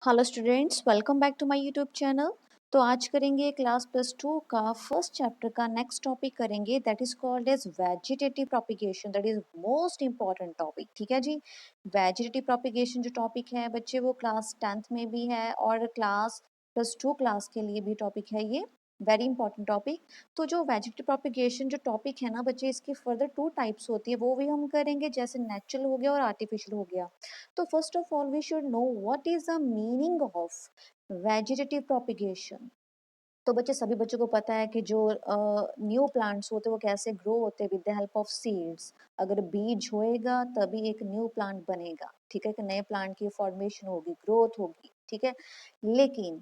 Hello students, welcome back to my YouTube channel. तो आज करेंगे क्लास प्लस टू का फर्स्ट चैप्टर का नेक्स्ट टॉपिक करेंगे, that is called as vegetative propagation. That is most important topic. ठीक है जी। वेजिटेटिव प्रोपिगेशन जो टॉपिक है बच्चे, वो क्लास 10th में भी है और क्लास प्लस टू क्लास के लिए भी टॉपिक है। ये वेरी इंपॉर्टेंट टॉपिक। तो जो वेजिटेटिव प्रोपिगेशन जो टॉपिक है ना बच्चे, इसकी फर्दर टू टाइप्स होती है, वो भी हम करेंगे, जैसे नेचुरल हो गया और आर्टिफिशियल हो गया। तो first of all we should know what is the meaning of vegetative propagation. तो बच्चे, सभी बच्चों को पता है कि जो न्यू प्लांट्स होते हैं वो कैसे ग्रो होते हैं, with the help of seeds. अगर बीज होएगा तभी एक न्यू प्लांट बनेगा। ठीक है, कि नए प्लांट की फॉर्मेशन होगी, ग्रोथ होगी। ठीक है, लेकिन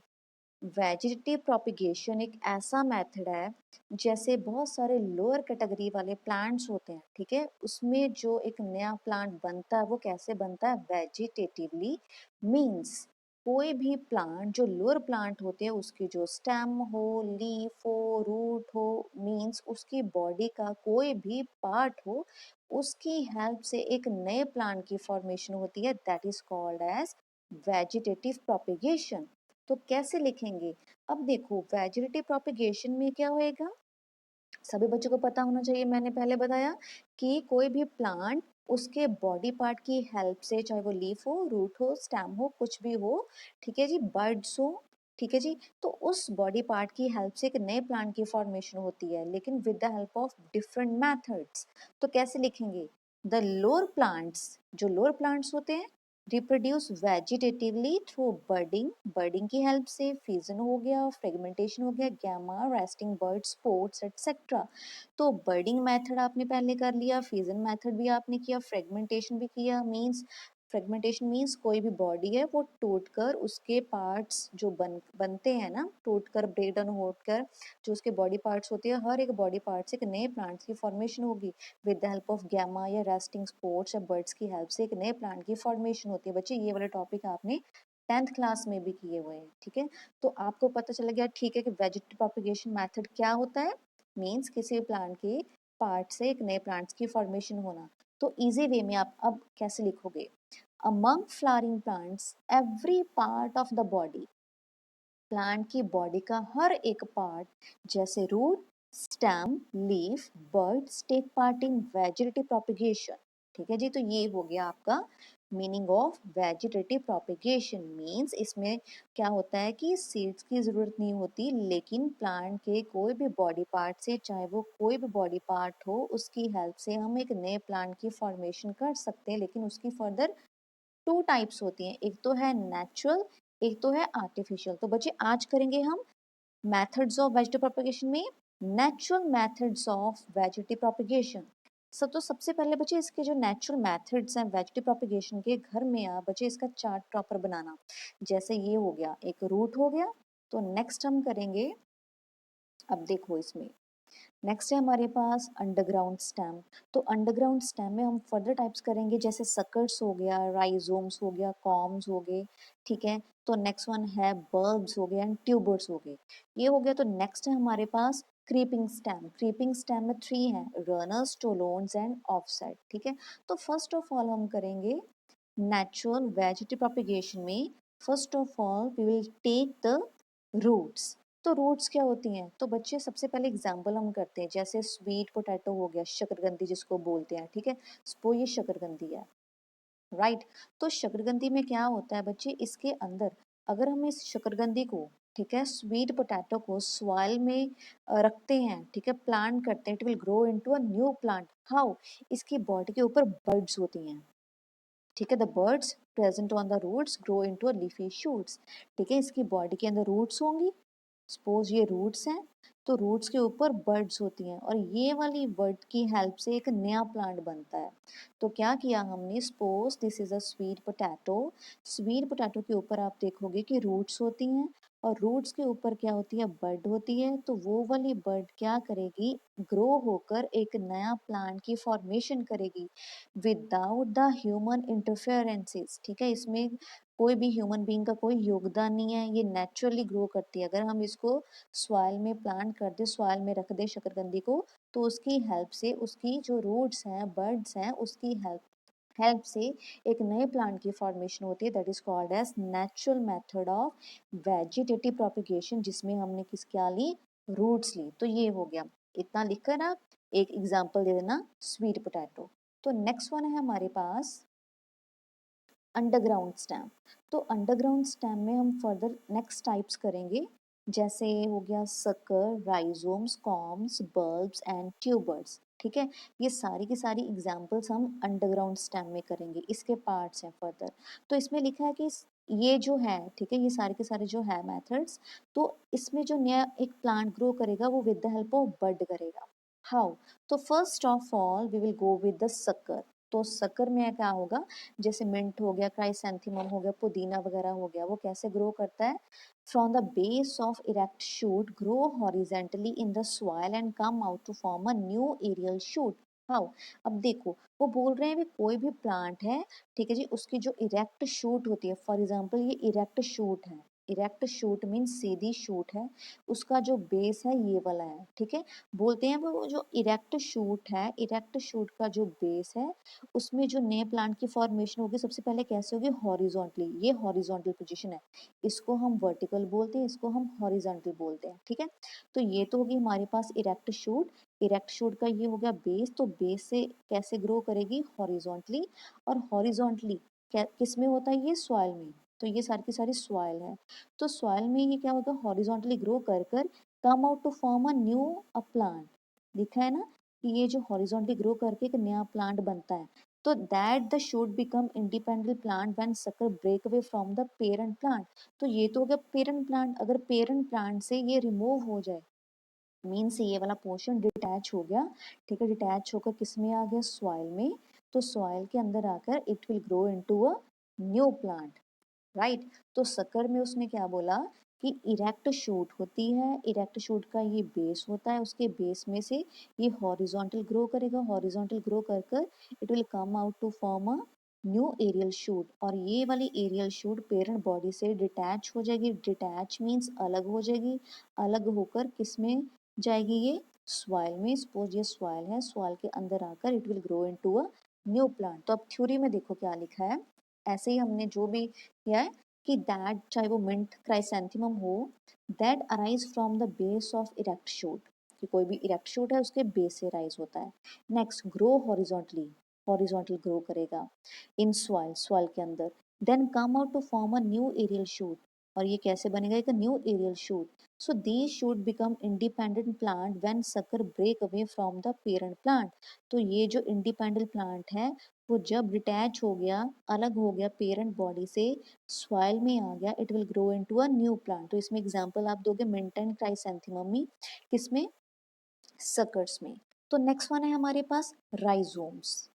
वेजिटेटिव प्रोपिगेशन एक ऐसा मेथड है, जैसे बहुत सारे लोअर कैटेगरी वाले प्लांट्स होते हैं, ठीक है, उसमें जो एक नया प्लांट बनता है वो कैसे बनता है, वेजिटेटिवली। मींस कोई भी प्लांट जो लोअर प्लांट होते हैं, उसकी जो स्टेम हो, लीफ हो, रूट हो, मींस उसकी बॉडी का कोई भी पार्ट हो, उसकी हेल्प से एक नए प्लांट की फॉर्मेशन होती है, that is called as vegetative propagation. तो कैसे लिखेंगे? अब देखो, वेजिटेटिव प्रोपिगेशन में क्या होएगा, सभी बच्चों को पता होना चाहिए। मैंने पहले बताया कि कोई भी प्लांट उसके बॉडी पार्ट की हेल्प से, चाहे वो लीफ हो, रूट हो, स्टेम हो, कुछ भी हो, ठीक है जी, बर्ड्स हो, ठीक है जी, तो उस बॉडी पार्ट की हेल्प से एक नए प्लांट की फॉर्मेशन होती है, लेकिन with the help of different methods. तो कैसे लिखेंगे? द लोअर प्लांट्स, जो लोअर प्लांट्स होते हैं, reproduce vegetatively through budding, budding की हेल्प से, फिजन हो गया, फ्रेगमेंटेशन हो गया, gemma, resting bud, spores etcetera. तो बर्डिंग मेथड आपने पहले कर लिया, फिजन मेथड भी आपने किया, फ्रेगमेंटेशन भी किया। मींस फ्रेगमेंटेशन मींस कोई भी बॉडी है वो टूट कर उसके पार्ट्स जो बनते हैं ना, टूट कर, ब्रेक डाउन होकर जो उसके बॉडी पार्ट्स होते हैं, हर एक बॉडी पार्ट से एक नए प्लांट्स की फॉर्मेशन होगी, with the help of gemma या रेस्टिंग स्पोर्ट्स या बर्ड्स की हेल्प से एक नए प्लांट की फॉर्मेशन होती है। बच्चे, ये वाले टॉपिक आपने 10th क्लास में भी किए हुए हैं। ठीक है, तो आपको पता चला गया, ठीक है, कि वेजिटेटिव प्रोपिगेशन मेथड क्या होता है। मींस किसी भी प्लांट के पार्ट से एक नए प्लांट्स की फॉर्मेशन होना। तो इजी वे में आप अब कैसे लिखोगे? Among flowering plants every part of the body, plant की बॉडी का हर एक पार्ट, जैसे root, stem, leaf, buds, take part in vegetative propagation. ठीक है जी, तो ये हो गया आपका meaning of vegetative propagation. Means इसमें क्या होता है कि सीड्स की जरूरत नहीं होती, लेकिन प्लांट के कोई भी बॉडी पार्ट से, चाहे वो कोई भी बॉडी पार्ट हो, उसकी हेल्प से हम एक नए प्लांट की फॉर्मेशन कर सकते हैं। लेकिन उसकी फर्दर टू टाइप्स होती हैं, एक तो है नेचुरल, एक तो है आर्टिफिशियल। तो बच्चे, आज करेंगे हम मेथड्स ऑफ वेजिटेटिव प्रोपगेशन में natural methods of vegetative propagation. तो सबसे पहले बच्चे, इसके जो नेचुरल मेथड्स हैं वेजिटेटिव प्रोपगेशन के, घर में आप बच्चे इसका चार्ट प्रॉपर बनाना। जैसे ये हो गया, एक रूट हो गया। तो नेक्स्ट हम करेंगे, अब देखो इसमें नेक्स्ट है हमारे पास अंडरग्राउंड स्टेम। तो अंडरग्राउंड स्टेम में हम फर्दर टाइप्स करेंगे, जैसे सकर्स हो गया, राइजोम्स हो गया, कॉम्स हो गए। ठीक है, तो नेक्स्ट वन है बल्ब्स हो गए एंड ट्यूबर्स हो गए। ये हो गया। तो नेक्स्ट है हमारे पास क्रीपिंग स्टेम। क्रीपिंग स्टेम में थ्री हैं, रनर्स, स्टोलोन्स एंड ऑफसेट। ठीक है, तो फर्स्ट ऑफ ऑल हम करेंगे नेचुरल वेजिटेटिव प्रोपगेशन में। First of all we will take the roots. तो रूट्स क्या होती हैं? तो बच्चे, सबसे पहले एग्जाम्पल हम करते हैं, जैसे स्वीट पोटैटो हो गया, शकरकंदी जिसको बोलते हैं। ठीक है, सपो ये शकरकंदी है, राइट। तो शकरकंदी में क्या होता है बच्चे, इसके अंदर अगर हम इस शकरकंदी को, ठीक है, स्वीट पोटैटो को सॉइल में रखते हैं, ठीक है, प्लांट करते हैं, it will grow into a new plant. How? इसकी बॉडी के ऊपर बर्ड्स होती हैं। ठीक है, the buds present on the roots grow into a leafy shoots. ठीक है, इसकी बॉडी के अंदर रूट्स होंगी। सपोज ये रूट्स हैं, तो रूट्स के ऊपर बर्ड्स होती हैं, और ये वाली बर्ड की हेल्प से एक नया प्लांट बनता है। तो क्या किया हमने, suppose this is a sweet potato. Sweet potato के ऊपर आप देखोगे कि रूट्स होती हैं, और रूट्स के ऊपर क्या होती है, बर्ड होती है। तो वो वाली बर्ड क्या करेगी, ग्रो होकर एक नया प्लांट की फॉर्मेशन करेगी, विदाउट द ह्यूमन इंटरफेरेंसेस। ठीक है, इसमें कोई भी ह्यूमन बीइंग का कोई योगदान नहीं है, ये नेचुरली ग्रो करती है। अगर हम इसको सॉइल में प्लांट कर दे, सॉइल में रख दे शकरकंदी को, तो उसकी हेल्प से, उसकी जो रूट्स हैं, बर्ड्स हैं, उसकी हेल्प हेल्प से एक नए प्लांट की फॉर्मेशन होती है, that is called as natural method of vegetative propagation, जिसमें हमने किस क्या ली, रूट्स ली। तो ये हो गया, इतना लिखकर आप एक एग्जांपल दे देना, स्वीट पोटैटो। तो नेक्स्ट वन है हमारे पास अंडरग्राउंड स्टेम। तो अंडरग्राउंड स्टेम में हम फर्दर नेक्स्ट टाइप्स करेंगे, जैसे हो गया sucker, rhizomes, corms, bulbs and tubers. ठीक है, ये सारी की सारी एग्जांपल्स हम अंडरग्राउंड स्टेम में करेंगे, इसके पार्ट्स हैं फर्दर। तो इसमें लिखा है कि ये जो है, ठीक है, ये सारे के सारे जो है मेथड्स, तो इसमें जो नया एक प्लांट ग्रो करेगा वो with the help of bud करेगा। हाउ? तो first of all we will go with the sucker. तो सकर में क्या होगा, जैसे मिंट हो गया, क्राइसैंथेमम हो गया, पुदीना वगैरह हो गया, वो कैसे ग्रो करता है, from the base of erect shoot grow horizontally in the soil and come out to form a new aerial shoot. How? अब देखो, वो बोल रहे हैं भी कोई भी प्लांट है, ठीक है जी, उसकी जो इरेक्ट शूट होती है, फॉर एग्जाम्पल ये इरेक्ट शूट है, इरेक्ट शूट मीन सीधी शूट है, उसका जो बेस है ये वाला है, ठीक है। बोलते हैं वो जो इरेक्ट शूट है, इरेक्ट शूट का जो बेस है, उसमें जो नए प्लांट की फॉर्मेशन होगी सबसे पहले कैसे होगी, हॉरिजॉन्टली। ये हॉरिजॉन्टल पोजीशन है, इसको हम वर्टिकल बोलते हैं, इसको हम हॉरिजॉन्टल बोलते हैं, ठीक है। तो ये तो होगी हमारे पास इरेक्ट शूट। इरेक्ट शूट का ये हो गया बेस, तो बेस से कैसे ग्रो करेगी, हॉरिजॉन्टली। और हॉरिजॉन्टली किस में होता है, ये सॉइल में। तो ये सारी की सारी सॉइल है। तो सॉइल में ये क्या होगा, हॉरिजॉन्टली ग्रो कर कर come out to form a new a plant. लिखा है ना कि ये जो हॉरिजॉन्टली ग्रो करके एक नया प्लांट बनता है। तो that the shoot become independent plant when sucker break away from the parent plant. तो ये तो हो गया पेरेंट प्लांट। अगर पेरेंट प्लांट से ये रिमूव हो जाए, मीन्स ये वाला पोर्शन डिटैच हो गया, ठीक है, डिटैच होकर किस में आ गया, सॉइल में। तो सॉइल के अंदर आकर it will grow into a new plant, right. तो सकर में उसने क्या बोला कि इरेक्ट शूट होती है, इरेक्ट शूट का ये बेस होता है, उसके बेस में से ये हॉरिजॉन्टल ग्रो करेगा, हॉरिजॉन्टल ग्रो कर कर it will come out to form a new aerial shoot. और ये वाली एरियल शूट पेरेंट बॉडी से डिटैच हो जाएगी, डिटैच मीन्स अलग हो जाएगी, अलग होकर किस में जाएगी, ये सॉइल में। सपोज ये सॉइल है, सॉइल के अंदर आकर it will grow into a new plant. तो अब थ्योरी में देखो क्या लिखा है, ऐसे ही हमने जो भी किया है कि दैट, चाहे वो मिंट क्राइसैंथेमम हो, that arise from the base of erect shoot, कि कोई भी इरेक्ट शूट है उसके बेस से राइज होता है। Next grow horizontally, horizontal grow करेगा इन सॉइल, सॉइल के अंदर, then come out to form a new aerial shoot. और ये कैसे बनेगा, एक new aerial shoot. So these shoot become independent plant when sucker break away from the parent plant. तो ये जो इंडिपेंडेंट प्लांट है वो जब डिटैच हो गया, अलग हो गया पेरेंट बॉडी से, सॉइल में आ गया, it will grow into a new plant. तो इसमें एग्जांपल आप दोगे मिंट एंड क्राइसैंथेमम में, किसमें, सकर्स में। तो नेक्स्ट वन है हमारे पास राइजोम्स।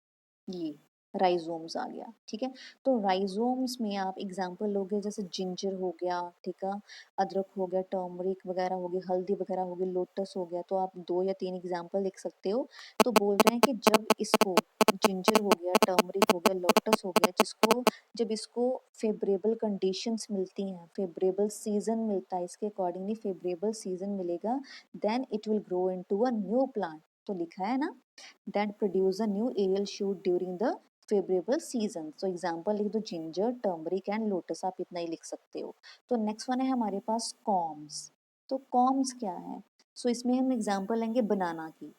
ये राइजोम्स आ गया, ठीक है। तो राइजोम्स में आप एग्जांपल लोगे, जैसे जिंजर हो गया, ठीक है, अदरक हो गया, टर्मरिक वगैरह हो गई, हल्दी वगैरह हो गई, लोटस हो गया। तो आप 2 या 3 एग्जांपल लिख सकते हो। तो बोल रहे हैं कि जब इसको, जिंजर हो गया, टर्मरिक हो गया, लोटस हो गया, जिसको जब इसको फेवरेबल कंडीशंस मिलती हैं, फेवरेबल सीजन मिलता है, इसके अकॉर्डिंगली फेवरेबल सीजन मिलेगा, then it will grow into a new plant. तो लिखा है ना, that produce a new aerial shoot during the favourable season. तो एग्जाम्पल लिख दो, जिंजर, टर्मरिक एंड लोटस, आप इतना ही लिख सकते हो। तो नेक्स्ट वन है हमारे पास कॉम्स। तो कॉम्स क्या है, सो इसमें हम एग्जाम्पल लेंगे बनाना की,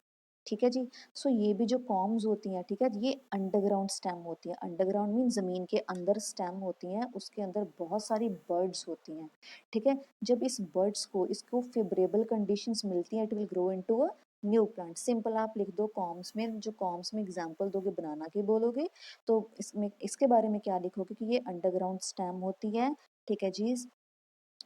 ठीक है जी। सो ये भी जो कॉम्स होती हैं, ठीक है, ये अंडरग्राउंड स्टेम होती है। अंडरग्राउंड मीन जमीन के अंदर स्टेम होती हैं, उसके अंदर बहुत सारी बर्ड्स होती हैं, ठीक है। जब इस बर्ड्स को, इसको फेवरेबल कंडीशंस मिलती हैं, it will grow into a new plant. Simple आप लिख दो कॉम्स में, जो कॉम्स में एग्जाम्पल दोगे बनाना की बोलोगे, तो इसमें इसके बारे में क्या लिखोगे कि ये अंडरग्राउंड स्टेम होती है, ठीक है जी,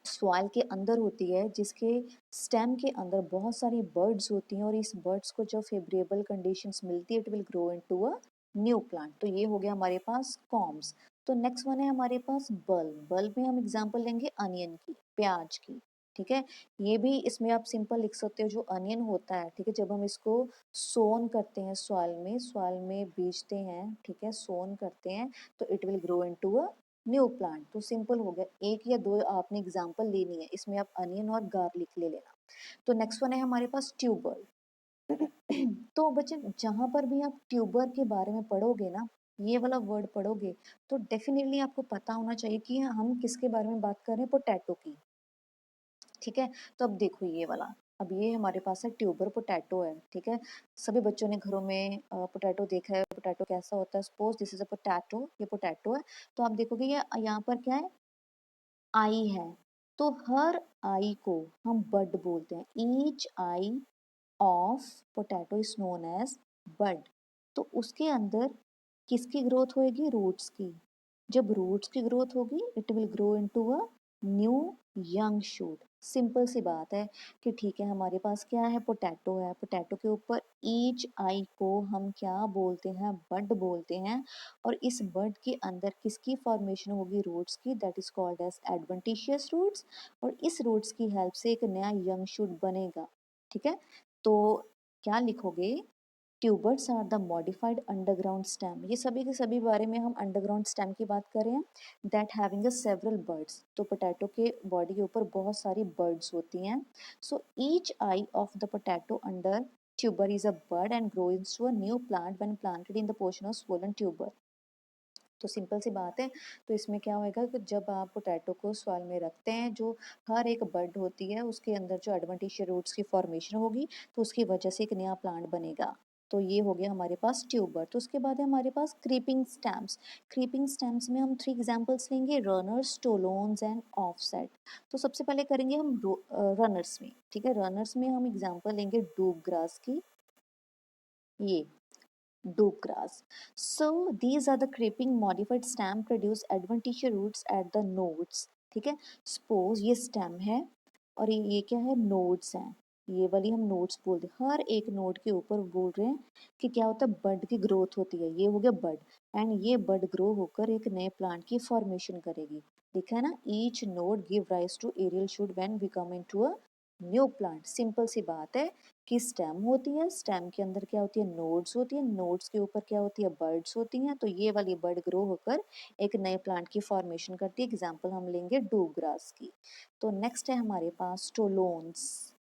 सॉइल के अंदर होती है, जिसके स्टेम के अंदर बहुत सारी बर्ड्स होती हैं, और इस बर्ड्स को जब फेवरेबल कंडीशंस मिलती है, it will grow into a new plant. तो ये हो गया हमारे पास कॉम्स। तो नेक्स्ट वन है हमारे पास बल्ब। बल्ब में हम एग्जांपल लेंगे अनियन की, प्याज की, ठीक है। ये भी इसमें आप सिंपल लिख सकते हो, जो अनियन होता है, ठीक है, जब हम इसको सोन करते हैं सॉइल में बीजते हैं, ठीक है, सोन करते हैं, तो it will grow into a new plant. तो सिंपल हो गया, 1 या 2 आपने एग्जाम्पल लेनी है, इसमें आप अनियन और गार्लिक ले लेना। तो नेक्स्ट वन है हमारे पास ट्यूबर। तो बच्चे जहां पर भी आप ट्यूबर के बारे में पढ़ोगे ना, ये वाला वर्ड पढ़ोगे तो डेफिनेटली आपको पता होना चाहिए कि हम किसके बारे में बात कर रहे हैं, पोटैटो की। ठीक है, तो अब देखो ये वाला, अब ये हमारे पास है ट्यूबर पोटैटो है। ठीक है, सभी बच्चों ने घरों में पोटैटो देखा है, पोटैटो कैसा होता है। Suppose this is a potato, ये पोटैटो है। तो आप देखोगे ये यहाँ पर क्या है, आई है। तो हर आई को हम बड बोलते हैं। Each eye of potato is known as bud. तो उसके अंदर किसकी ग्रोथ होएगी, रूट्स की। जब रूट्स की ग्रोथ होगी it will grow into a new young shoot. Simple सी बात है कि ठीक है, हमारे पास क्या है, पोटैटो है। पोटैटो के ऊपर ईच आई को हम क्या बोलते हैं, बड बोलते हैं। और इस बड के अंदर किसकी फॉर्मेशन होगी, रूट्स की, that is called as adventitious roots. और इस रूट्स की हेल्प से एक नया यंग शूट बनेगा। ठीक है, तो क्या लिखोगे, tubers are the modified underground stem. ये सभी के सभी बारे में हम अंडरग्राउंड स्टेम की बात कर रहे हैं। That having a several buds. तो पोटैटो के बॉडी के ऊपर बहुत सारी बर्ड्स होती हैं। So each eye of the potato under tuber is a bud and growing to a new plant when planted in the portion of swollen tuber. तो simple सी बात है। तो इसमें क्या होएगा कि जब आप पोटैटो को सॉइल में रखते हैं, जो हर एक बड होती है उसके अंदर जो एडवेंटिशियस रूट्स की फॉर्मेशन होगी, तो उसकी वजह से एक नया प्लांट बनेगा। तो ये हो गया हमारे पास ट्यूबर। तो उसके बाद है हमारे पास क्रीपिंग स्टेम्स। क्रीपिंग स्टेम्स में हम 3 एग्जांपल्स लेंगे, रनर्स, स्टोलोन्स एंड ऑफसेट। तो सबसे पहले करेंगे हम रनर्स में। ठीक है, रनर्स में हम एग्जांपल लेंगे डूब ग्रास की, ये dope grass. So these are the creeping modified stem produce adventitious roots at the nodes. ठीक है, सपोज ये स्टेम है और ये क्या है, नोड्स हैं। ये वाली हम नोड्स बोलते हैं। हर एक नोड के ऊपर बोल रहे हैं कि क्या होता है, बड की ग्रोथ होती है। ये हो गया बड, एंड ये बड ग्रो होकर एक नए प्लांट की फॉर्मेशन करेगी। देखा है ना, each node give rise to aerial shoot when we come into a new plant. Simple सी बात है कि स्टेम होती है, स्टेम के अंदर क्या होती है, नोड्स होती है, नोड्स के ऊपर क्या होती है, बर्ड्स होती हैं। तो ये वाली बर्ड ग्रो होकर एक नए प्लांट की फॉर्मेशन करती है। एग्जाम्पल हम लेंगे डूब ग्रास की। तो नेक्स्ट है हमारे पास स्टोलोन्स।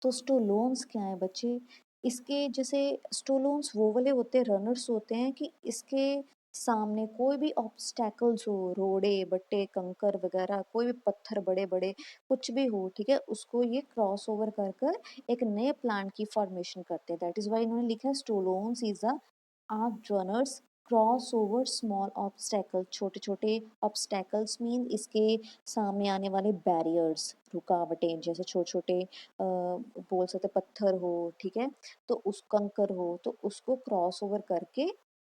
तो स्टोलोन्स क्या है बच्चे, इसके जैसे स्टोलोन्स वो वाले होते हैं, रनर्स होते हैं कि इसके सामने कोई भी ऑब्स्टेकल्स हो, रोड़े बट्टे कंकर वगैरह, कोई भी पत्थर बड़े बड़े कुछ भी हो, ठीक है, उसको ये क्रॉस ओवर कर कर एक नए प्लांट की फॉर्मेशन करते हैं। दैट इज वाई इन्होंने लिखा है stolons is a arc runners cross over small obstacle. छोटे छोटे ऑब्स्टेकल्स मीन इसके सामने आने वाले बैरियर्स, रुकावटें, जैसे छोटे छोटे बोल सकते पत्थर हो, ठीक है, तो उस कंकर हो, तो उसको क्रॉस ओवर करके,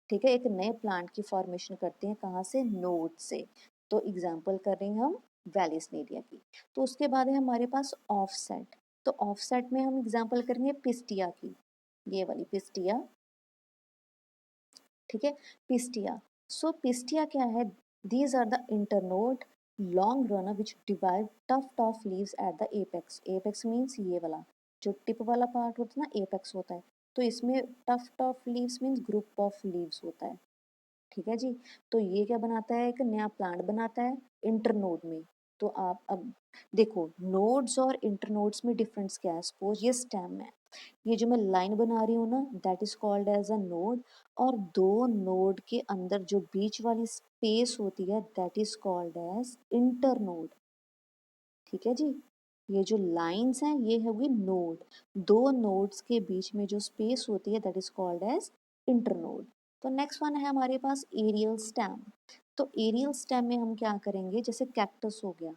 ठीक है, एक नए प्लांट की फॉर्मेशन करते हैं। कहाँ से, नोड से। तो एग्जाम्पल कर रहे हैं हम वैलिसनेरिया की। तो उसके बाद है हमारे पास ऑफसेट। तो ऑफसेट में हम एग्जाम्पल करेंगे पिस्टिया की, ये वाली पिस्टिया। ठीक है, पिस्टिया। सो पिस्टिया क्या है, these are the internode long runner which divide tuft tuft leaves at the apex. Apex means ये वाला जो टिप वाला पार्ट होता है ना, एपेक्स होता है। तो इसमें tough tuft leaves means group of leaves होता है। ठीक है जी, तो ये क्या बनाता है, एक नया प्लांट बनाता है इंटरनोड में। तो आप अब देखो नोड्स और इंटरनोड्स में डिफरेंस क्या है। सपोज ये स्टेम है, ये जो मैं लाइन बना रही हूँ ना, that is called as a node. और दो नोड के अंदर जो बीच वाली स्पेस होती है that is called as internode. ठीक है जी, ये जो लाइंस हैं ये होगी नोड। दो नोड्स के बीच में जो स्पेस होती है that is called as internode. तो नेक्स्ट वन है हमारे पास एरियल स्टेम। तो एरियल स्टेम में हम क्या करेंगे, जैसे कैक्टस हो गया,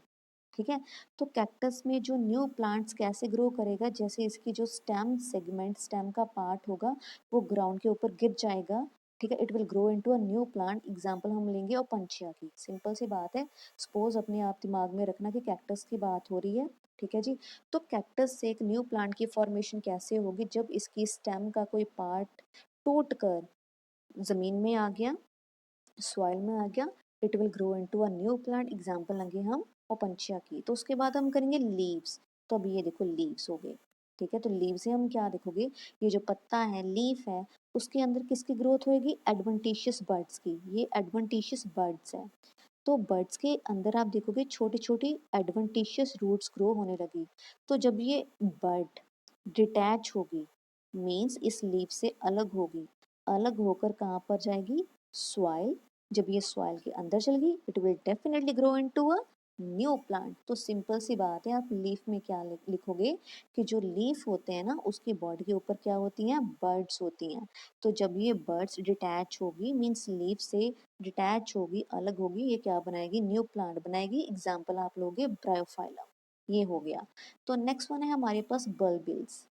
ठीक है, तो कैक्टस में जो न्यू प्लांट्स कैसे ग्रो करेगा, जैसे इसकी जो स्टेम सेगमेंट, स्टेम का पार्ट होगा वो ग्राउंड के ऊपर गिर जाएगा। ठीक है, it will grow into a new plant. Example हम लेंगे ओपनचिया की। सिंपल सी बात है, सपोज अपने आप दिमाग में रखना कि कैक्टस की बात हो रही है। ठीक है जी, तो कैक्टस से एक न्यू प्लांट की फॉर्मेशन कैसे होगी, जब इसकी स्टेम का कोई पार्ट टूट कर जमीन में आ गया, सॉइल में आ गया, it will grow into a new plant. Example लेंगे हम ओपनचिया की। तो उसके बाद हम करेंगे लीव्स। तो अभी ये देखो लीव्स हो गए। ठीक है, तो लीव से हम क्या देखोगे, ये जो पत्ता है, लीफ है, उसके अंदर किसकी ग्रोथ होएगी, एडवेंटिशियस बर्ड्स की। ये एडवेंटिशियस बर्ड्स है। तो बर्ड्स के अंदर आप देखोगे छोटी छोटी एडवेंटिशियस रूट्स ग्रो होने लगी। तो जब ये बर्ड डिटैच होगी, मीन्स इस लीफ से अलग होगी, अलग होकर कहाँ पर जाएगी, सॉइल। जब ये सॉइल के अंदर चलेगी it will definitely grow into a new plant. तो सिंपल सी बात है, आप लीफ में क्या लिखोगे कि जो लीफ होते हैं ना उसकी बॉडी के ऊपर क्या होती हैं, बर्ड्स होती हैं। तो जब ये बर्ड्स डिटैच होगी मीन्स लीफ से डिटैच होगी, अलग होगी, ये क्या बनाएगी, न्यू प्लांट बनाएगी। एग्जाम्पल आप लोगे ब्रायोफाइलम, ये हो गया। तो नेक्स्ट वन है हमारे पास बल्बिल्स।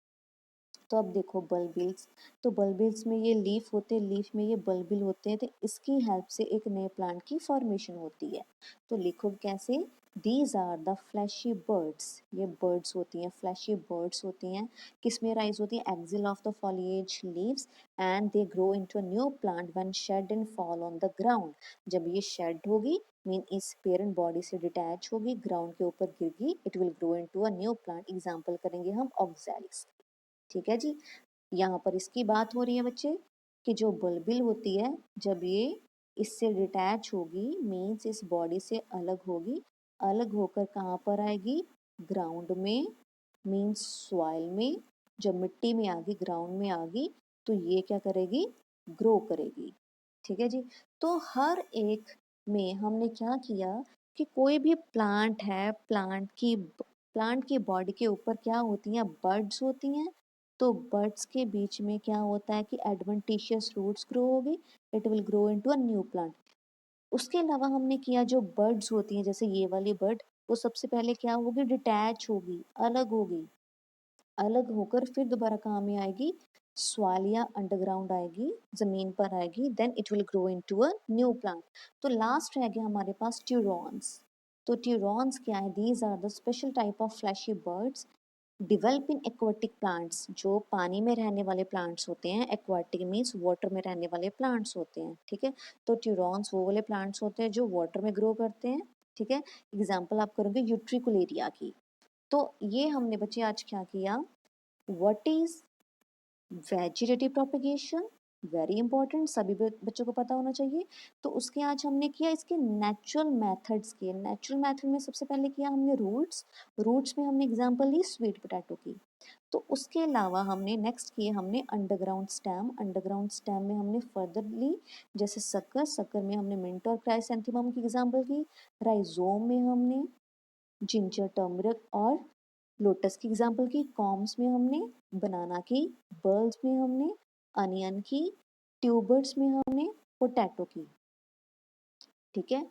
तो अब देखो बल्बिल्स, तो बल्बिल्स में ये लीफ होते हैं, लीफ में ये बल्बिल होते हैं, तो इसकी हेल्प से एक नए प्लांट की फॉर्मेशन होती है। तो लिखो कैसे, these are the fleshy buds, ये बर्ड्स होती हैं, फ्लैशी बर्ड्स होती हैं, किसमें राइज होती है, axil of the foliage leaves and they grow into a new plant when shed and fall on the ground. जब ये शेड होगी मीन इस पेरेंट बॉडी से डिटैच होगी, ग्राउंड के ऊपर गिरगी, it will grow into a new plant. Example करेंगे हम ऑक्सैलिस। ठीक है जी, यहाँ पर इसकी बात हो रही है बच्चे कि जो बुलबिल होती है जब ये इससे डिटैच होगी मीन्स इस बॉडी से अलग होगी, अलग होकर कहाँ पर आएगी, ग्राउंड में, मीन्स सॉइल में। जब मिट्टी में आ गई, ग्राउंड में आ गई, तो ये क्या करेगी, ग्रो करेगी। ठीक है जी, तो हर एक में हमने क्या किया कि कोई भी प्लांट है, प्लांट की बॉडी के ऊपर क्या होती हैं, बर्ड्स होती हैं। तो बर्ड्स के बीच में क्या होता है कि एडवेंटिशियस रूट्स ग्रो होगी, it will grow into a new plant. उसके अलावा हमने किया, जो बर्ड्स होती हैं जैसे ये वाली बर्ड, वो सबसे पहले क्या होगी, डिटैच होगी, अलग होगी, अलग होकर फिर दोबारा कहाँ में आएगी, सॉइल या अंडरग्राउंड आएगी, जमीन पर आएगी, then it will grow into a new plant. तो लास्ट रह गया हमारे पास ट्यूरॉन्स। तो ट्यूरॉन्स क्या है, these are the special type of fleshy buds develop in aquatic plants. जो पानी में रहने वाले प्लांट्स होते हैं, एक्वाटिक मीन्स वाटर में रहने वाले प्लांट्स होते हैं। ठीक है, तो ट्यूरॉन्स वो वाले प्लांट्स होते हैं जो वाटर में ग्रो करते हैं। ठीक है, एग्जाम्पल आप करोगे यूट्रिकुलेरिया की। तो ये हमने बच्चे आज क्या किया, what is vegetative propagation, very important, सभी बच्चों को पता होना चाहिए। तो उसके आज हमने किया इसके नेचुरल मेथड्स किए। नेचुरल मेथड में सबसे पहले किया हमने रूट्स, रूट्स में हमने एग्जांपल ली स्वीट पोटैटो की। तो उसके अलावा हमने नेक्स्ट किए हमने अंडरग्राउंड स्टेम, अंडरग्राउंड स्टेम में हमने फर्दर ली जैसे शक्कर, शक्कर में हमने मिंट और क्राइसेंथेमम की एग्जांपल की। राइजोम में हमने जिंजर, टर्मरिक और लोटस की एग्जांपल की। कॉम्स में हमने बनाना की, बर्ल्स में हमने अनियन की, ट्यूबर्स में हमने पोटैटो की। ठीक है,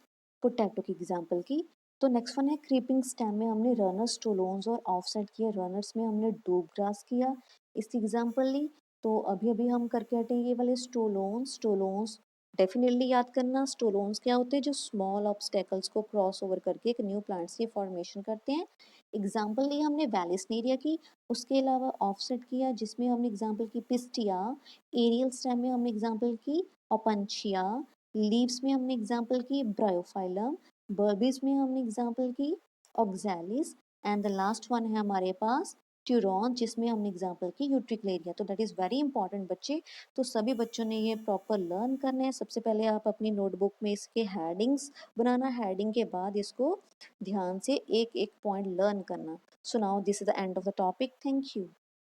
पोटैटो की एग्जांपल की। तो नेक्स्ट वन है क्रीपिंग स्टेम में हमने रनर्स, स्टोलोन्स और ऑफसेट किए। रनर्स में हमने डूब ग्रास किया, इसकी एग्जांपल ली। तो अभी अभी हम करके हटे ये वाले स्टोलोन्स। स्टोलोन्स डेफिनेटली याद करना, स्टोलोन्स क्या होते हैं, जो स्मॉल ऑब्स्टेकल्स को क्रॉस ओवर करके एक न्यू प्लांट्स की फॉर्मेशन करते हैं। एग्जाम्पल ली हमने वैलिसनेरिया की। उसके अलावा ऑफसेट किया जिसमें हमने एग्जाम्पल की पिस्टिया। एरियल स्टेम में हमने एग्जाम्पल की ओपनशिया। लीव्स में हमने एग्जाम्पल की ब्रायोफाइलम। बर्बिस में हमने एग्जाम्पल की oxalis. And the last one है हमारे पास ट्यूरॉन, जिसमें हमने एग्जाम्पल की यूट्रिकुलेरिया। तो दैट इज़ वेरी इंपॉर्टेंट बच्चे। तो सभी बच्चों ने ये प्रॉपर लर्न करना है। सबसे पहले आप अपनी नोटबुक में इसके हेडिंग्स बनाना, हेडिंग के बाद इसको ध्यान से एक एक पॉइंट लर्न करना। So now this is the end of the topic, thank you.